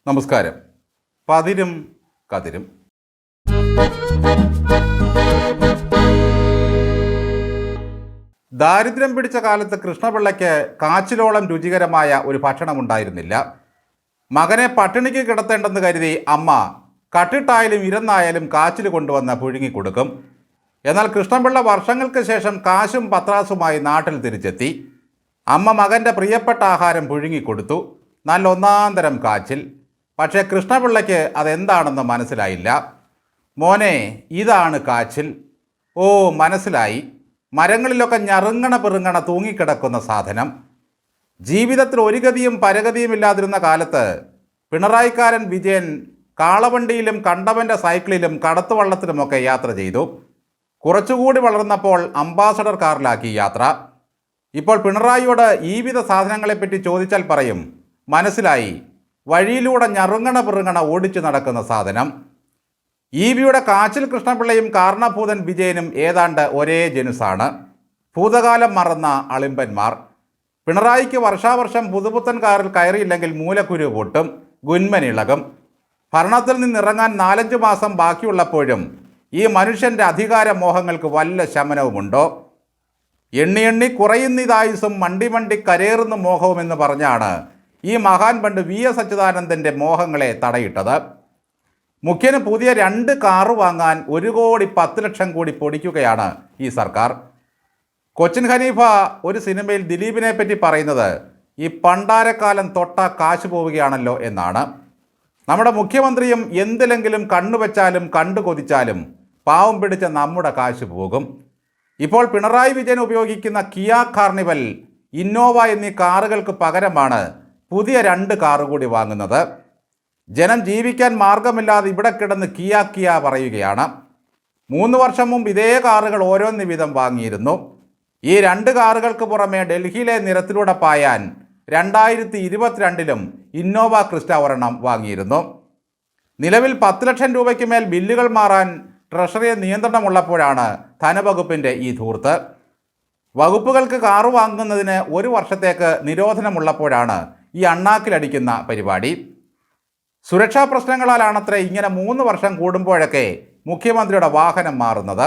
നമസ്കാരം. പതിരും കതിരും. ദാരിദ്ര്യം പിടിച്ച കാലത്ത് കൃഷ്ണപിള്ളയ്ക്ക് കാച്ചിലോളം രുചികരമായ ഒരു ഭക്ഷണമുണ്ടായിരുന്നില്ല. മകനെ പട്ടിണിക്ക് കിടത്തേണ്ടെന്ന് കരുതി അമ്മ കട്ടിട്ടായാലും ഇരുന്നായാലും കാച്ചിൽ കൊണ്ടുവന്ന് പുഴുങ്ങിക്കൊടുക്കും. എന്നാൽ കൃഷ്ണപിള്ള വർഷങ്ങൾക്ക് ശേഷം കാശും പത്രാസുമായി നാട്ടിൽ തിരിച്ചെത്തി. അമ്മ മകൻ്റെ പ്രിയപ്പെട്ട ആഹാരം പുഴുങ്ങിക്കൊടുത്തു. നല്ല ഒന്നാന്തരം കാച്ചിൽ. പക്ഷേ കൃഷ്ണപിള്ളയ്ക്ക് അതെന്താണെന്ന് മനസ്സിലായില്ല. മോനെ, ഇതാണ് കാച്ചിൽ. ഓ, മനസ്സിലായി. മരങ്ങളിലൊക്കെ ഞറുങ്ങണ പെറുങ്ങണ തൂങ്ങിക്കിടക്കുന്ന സാധനം. ജീവിതത്തിൽ ഒരു ഗതിയും പരഗതിയുമില്ലാതിരുന്ന കാലത്ത് പിണറായിക്കാരൻ വിജയൻ കാളവണ്ടിയിലും കണ്ടവൻ്റെ സൈക്കിളിലും കടത്തുവള്ളത്തിലുമൊക്കെ യാത്ര ചെയ്തു. കുറച്ചുകൂടി വളർന്നപ്പോൾ അംബാസഡർ കാറിലാക്കി യാത്ര. ഇപ്പോൾ പിണറായിയോട് ഈ വിധ സാധനങ്ങളെപ്പറ്റി ചോദിച്ചാൽ പറയും, മനസ്സിലായി, വഴിയിലൂടെ ഞറുങ്ങണ പെറുങ്ങണ ഓടിച്ചു നടക്കുന്ന സാധനം. ഈവിയുടെ കാച്ചിൽ കൃഷ്ണപിള്ളയും കാരണഭൂതൻ വിജയനും ഏതാണ്ട് ഒരേ ജനുസാണ്. ഭൂതകാലം മറന്ന അളിമ്പന്മാർ. പിണറായിക്ക് വർഷാവർഷം പുതുപുത്തൻ കാറിൽ കയറിയില്ലെങ്കിൽ മൂലക്കുരു പൊട്ടും, ഗുന്മനിളകും. ഭരണത്തിൽ നിന്നിറങ്ങാൻ 4-5 മാസം ബാക്കിയുള്ളപ്പോഴും ഈ മനുഷ്യൻ്റെ അധികാര മോഹങ്ങൾക്ക് വല്ല ശമനവുമുണ്ടോ? എണ്ണി എണ്ണി കുറയുന്നിതായുസും മണ്ടി മണ്ടി കരേറുന്ന മോഹവും എന്ന് പറഞ്ഞാണ് ഈ മഹാൻ പണ്ട് VS അച്യുതാനന്ദൻ്റെ മോഹങ്ങളെ തടയിട്ടത്. മുഖ്യന് പുതിയ 2 കാറ് വാങ്ങാൻ 1,10,00,000 കോടി പൊടിക്കുകയാണ് ഈ സർക്കാർ. കൊച്ചിൻ ഹനീഫ ഒരു സിനിമയിൽ ദിലീപിനെ പറ്റി പറയുന്നത് ഈ പണ്ടാരക്കാലം തൊട്ട കാശ് പോവുകയാണല്ലോ എന്നാണ്. നമ്മുടെ മുഖ്യമന്ത്രിയും എന്തിലെങ്കിലും കണ്ണുവെച്ചാലും കണ്ടു കൊതിച്ചാലും പാവം പിടിച്ച നമ്മുടെ കാശ് പോകും. ഇപ്പോൾ പിണറായി വിജയൻ ഉപയോഗിക്കുന്ന കിയ കാർണിവൽ, ഇന്നോവ എന്നീ കാറുകൾക്ക് പകരമാണ് പുതിയ 2 കാറ് കൂടി വാങ്ങുന്നത്. ജനം ജീവിക്കാൻ മാർഗമില്ലാതെ ഇവിടെ കിടന്ന് കിയ പറയുകയാണ്. 3 വർഷം മുമ്പ് ഇതേ കാറുകൾ ഓരോന്ന് വീതം വാങ്ങിയിരുന്നു. ഈ 2 കാറുകൾക്ക് പുറമെ ഡൽഹിയിലെ നിരത്തിലൂടെ പായാൻ 2022 ഇന്നോവ ക്രിസ്റ്റ ഒരെണ്ണം വാങ്ങിയിരുന്നു. നിലവിൽ 10 ലക്ഷം രൂപയ്ക്ക് മേൽ ബില്ലുകൾ മാറാൻ ട്രഷറി നിയന്ത്രണമുള്ളപ്പോഴാണ് ധനവകുപ്പിൻ്റെ ഈ ധൂർത്ത്. വകുപ്പുകൾക്ക് കാറ് വാങ്ങുന്നതിന് 1 വർഷത്തേക്ക് നിരോധനമുള്ളപ്പോഴാണ് ഈ അണ്ണാക്കിലടിക്കുന്ന പരിപാടി. സുരക്ഷാ പ്രശ്നങ്ങളാലാണത്രേ ഇങ്ങനെ 3 വർഷം കൂടുമ്പോഴൊക്കെ മുഖ്യമന്ത്രിയുടെ വാഹനം മാറുന്നത്.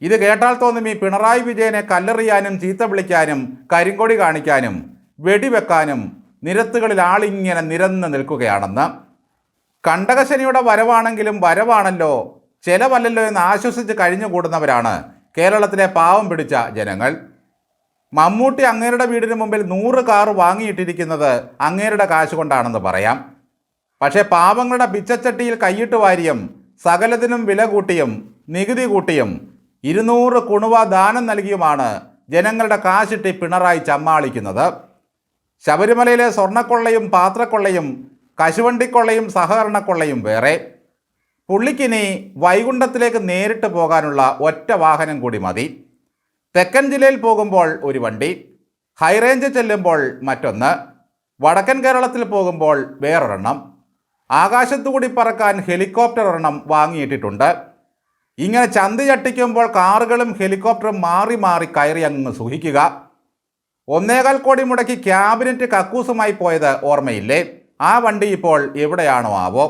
ഇത് കേട്ടാൽ തോന്നും ഈ പിണറായി വിജയനെ കല്ലെറിയാനും ചീത്ത വിളിക്കാനും കരിങ്കൊടി കാണിക്കാനും വെടിവെക്കാനും നിരത്തുകളിൽ ആളിങ്ങനെ നിരന്ന് നിൽക്കുകയാണെന്ന്. കണ്ടകശനിയുടെ വരവാണെങ്കിലും വരവാണല്ലോ, ചെലവല്ലല്ലോ എന്ന് ആശ്വസിച്ച് കഴിഞ്ഞുകൂടുന്നവരാണ് കേരളത്തിലെ പാവം പിടിച്ച ജനങ്ങൾ. മമ്മൂട്ടി അങ്ങേരുടെ വീടിന് മുമ്പിൽ 100 കാറ് വാങ്ങിയിട്ടിരിക്കുന്നത് അങ്ങേരുടെ കാശ് കൊണ്ടാണെന്ന് പറയാം. പക്ഷേ പാവങ്ങളുടെ പിച്ചച്ചട്ടിയിൽ കൈയിട്ട് വാരിയും സകലത്തിനും വില കൂട്ടിയും നികുതി കൂട്ടിയും 200 കുണുവ ദാനം നൽകിയുമാണ് ജനങ്ങളുടെ കാശിട്ടി പിണറായി ചമ്മാളിക്കുന്നത്. ശബരിമലയിലെ സ്വർണ്ണക്കൊള്ളയും പാത്രക്കൊള്ളയും കശുവണ്ടിക്കൊള്ളയും സഹകരണക്കൊള്ളയും വേറെ. പുള്ളിക്കിനി വൈകുണ്ഠത്തിലേക്ക് നേരിട്ട് പോകാനുള്ള ഒറ്റ വാഹനം കൂടി മതി. തെക്കൻ ജില്ലയിൽ പോകുമ്പോൾ ഒരു വണ്ടി, ഹൈറേഞ്ച് ചെല്ലുമ്പോൾ മറ്റൊന്ന്, വടക്കൻ കേരളത്തിൽ പോകുമ്പോൾ വേറൊരെണ്ണം, ആകാശത്തുകൂടി പറക്കാൻ ഹെലികോപ്റ്റർ ഒരെണ്ണം വാങ്ങിയിട്ടിട്ടുണ്ട്. ഇങ്ങനെ ചന്തി ചട്ടിക്കുമ്പോൾ കാറുകളും ഹെലികോപ്റ്ററും മാറി മാറി കയറി അങ്ങ് സുഖിക്കുക. 1.25 കോടി മുടക്കി ക്യാബിനറ്റ് കക്കൂസുമായി പോയത് ഓർമ്മയില്ലേ? ആ വണ്ടി ഇപ്പോൾ എവിടെയാണോ ആവോ?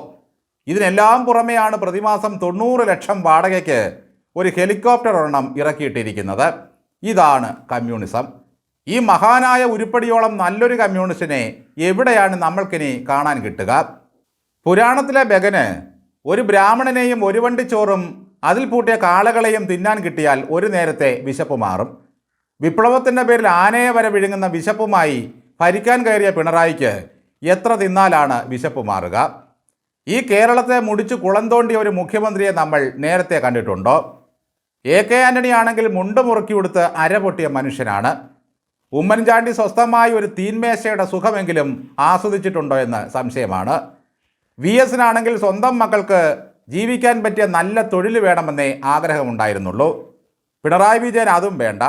ഇതിനെല്ലാം പുറമെയാണ് പ്രതിമാസം 90 ലക്ഷം വാടകയ്ക്ക് ഒരു ഹെലികോപ്റ്റർ ഒരെണ്ണം ഇറക്കിയിട്ടിരിക്കുന്നത്. ഇതാണ് കമ്മ്യൂണിസം. ഈ മഹാനായ ഉരുപ്പടിയോളം നല്ലൊരു കമ്മ്യൂണിസ്റ്റിനെ എവിടെയാണ് നമ്മൾക്കിനി കാണാൻ കിട്ടുക? പുരാണത്തിലെ ബഗന് ഒരു ബ്രാഹ്മണനെയും 1 വണ്ടി ചോറും അതിൽ പൂട്ടിയ കാളകളെയും തിന്നാൻ കിട്ടിയാൽ ഒരു നേരത്തെ വിശപ്പ് മാറും. വിപ്ലവത്തിൻ്റെ പേരിൽ ആനയെ വരെ വിഴുങ്ങുന്ന വിശപ്പുമായി ഭരിക്കാൻ കയറിയ പിണറായിക്ക് എത്ര തിന്നാലാണ് വിശപ്പ് മാറുക? ഈ കേരളത്തെ മുടിച്ചു കുളം തോണ്ടിയ ഒരു മുഖ്യമന്ത്രിയെ നമ്മൾ നേരത്തെ കണ്ടിട്ടുണ്ടോ? AK ആൻ്റണി ആണെങ്കിൽ മുണ്ട് മുറുക്കി കൊടുത്ത് അരപൊട്ടിയ മനുഷ്യനാണ്. ഉമ്മൻചാണ്ടി സ്വസ്ഥമായി ഒരു തീന്മേശയുടെ സുഖമെങ്കിലും ആസ്വദിച്ചിട്ടുണ്ടോ എന്ന് സംശയമാണ്. VSനാണെങ്കിൽ സ്വന്തം മക്കൾക്ക് ജീവിക്കാൻ പറ്റിയ നല്ല തൊഴിൽ വേണമെന്നേ ആഗ്രഹമുണ്ടായിരുന്നുള്ളൂ. പിണറായി വിജയൻ അതും വേണ്ട.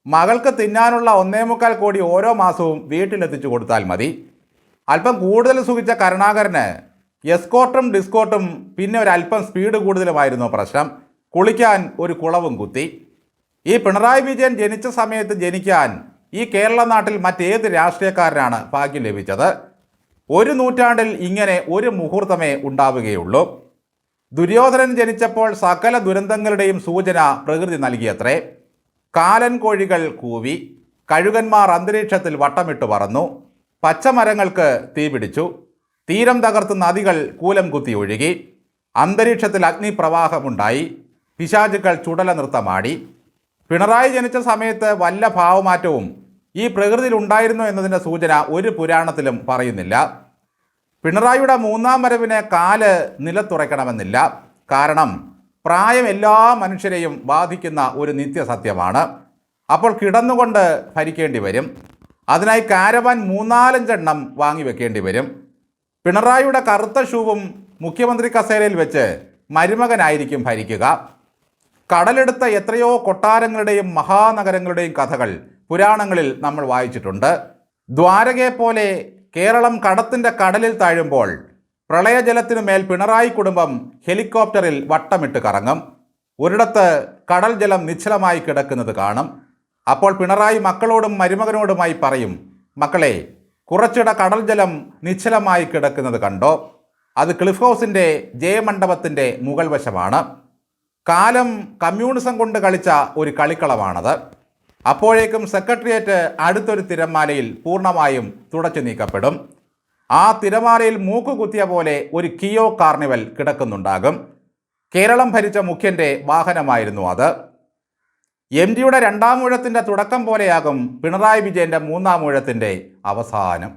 മകൾക്ക് തിന്നാനുള്ള 1.25 കോടി ഓരോ മാസവും വീട്ടിലെത്തിച്ചു കൊടുത്താൽ മതി. അല്പം കൂടുതൽ സുഖിച്ച കരുണാകരന് എസ്കോർട്ടും ഡിസ്കോർട്ടും പിന്നെ ഒരല്പം സ്പീഡ് കൂടുതലുമായിരുന്നു പ്രശ്നം. കുളിക്കാൻ ഒരു കുളവും കുത്തി. ഈ പിണറായി വിജയൻ ജനിച്ച സമയത്ത് ജനിക്കാൻ ഈ കേരള നാട്ടിൽ മറ്റേത് രാഷ്ട്രീയക്കാരനാണ് ഭാഗ്യം ലഭിച്ചത്? ഒരു നൂറ്റാണ്ടിൽ ഇങ്ങനെ ഒരു മുഹൂർത്തമേ ഉണ്ടാവുകയുള്ളൂ. ദുര്യോധനൻ ജനിച്ചപ്പോൾ സകല ദുരന്തങ്ങളുടെയും സൂചന പ്രകൃതി നൽകിയത്രേ. കാലൻ കോഴികൾ കൂവി, കഴുകന്മാർ അന്തരീക്ഷത്തിൽ വട്ടമിട്ട് പറന്നു, പച്ചമരങ്ങൾക്ക് തീപിടിച്ചു, തീരം തകർത്ത് നദികൾ കൂലം കുത്തി ഒഴുകി, അന്തരീക്ഷത്തിൽ അഗ്നിപ്രവാഹമുണ്ടായി, പിശാചുക്കൾ ചുടല നൃത്തമാടി. പിണറായി ജനിച്ച സമയത്ത് വല്ല ഭാവമാറ്റവും ഈ പ്രകൃതിയിൽ ഉണ്ടായിരുന്നു എന്നതിൻ്റെ സൂചന ഒരു പുരാണത്തിലും പറയുന്നില്ല. പിണറായിയുടെ മൂന്നാം വരവിന് കാല് നിലത്തുറയ്ക്കണമെന്നില്ല. കാരണം പ്രായം എല്ലാ മനുഷ്യരെയും ബാധിക്കുന്ന ഒരു നിത്യസത്യമാണ്. അപ്പോൾ കിടന്നുകൊണ്ട് ഭരിക്കേണ്ടി വരും. അതിനായി കാരവാൻ 3-4 എണ്ണം വാങ്ങി വെക്കേണ്ടി വരും. പിണറായിയുടെ കറുത്ത ഷൂവും മുഖ്യമന്ത്രി കസേരയിൽ വെച്ച് മരുമകനായിരിക്കും ഭരിക്കുക. കടലെടുത്ത എത്രയോ കൊട്ടാരങ്ങളുടെയും മഹാനഗരങ്ങളുടെയും കഥകൾ പുരാണങ്ങളിൽ നമ്മൾ വായിച്ചിട്ടുണ്ട്. ദ്വാരകയെ പോലെ കേരളം കടത്തിൻ്റെ കടലിൽ താഴുമ്പോൾ പ്രളയജലത്തിനു മേൽ പിണറായി കുടുംബം ഹെലികോപ്റ്ററിൽ വട്ടമിട്ട് കറങ്ങും. ഒരിടത്ത് കടൽ ജലം നിശ്ചലമായി കിടക്കുന്നത് കാണും. അപ്പോൾ പിണറായി മക്കളോടും മരുമകനോടുമായി പറയും, മക്കളെ, കുറച്ചിട കടൽ ജലം നിശ്ചലമായി കിടക്കുന്നത് കണ്ടോ? അത് ക്ലിഫ് ഹൗസിൻ്റെ ജയമണ്ഡപത്തിൻ്റെ മുകൾ വശമാണ്. കാലം കമ്മ്യൂണിസം കൊണ്ട് കളിച്ച ഒരു കളിക്കളമാണത്. അപ്പോഴേക്കും സെക്രട്ടേറിയറ്റ് അടുത്തൊരു തിരമാലയിൽ പൂർണ്ണമായും തുടച്ചു നീക്കപ്പെടും. ആ തിരമാലയിൽ മൂക്കുകുത്തിയ പോലെ ഒരു കിയോ കാർണിവൽ കിടക്കുന്നുണ്ടാകും. കേരളം ഭരിച്ച മുഖ്യൻ്റെ വാഹനമായിരുന്നു അത്. MDയുടെ 2ാം ഊഴത്തിൻ്റെ തുടക്കം പോലെയാകും പിണറായി വിജയൻ്റെ 3ാം ഊഴത്തിൻ്റെ അവസാനം.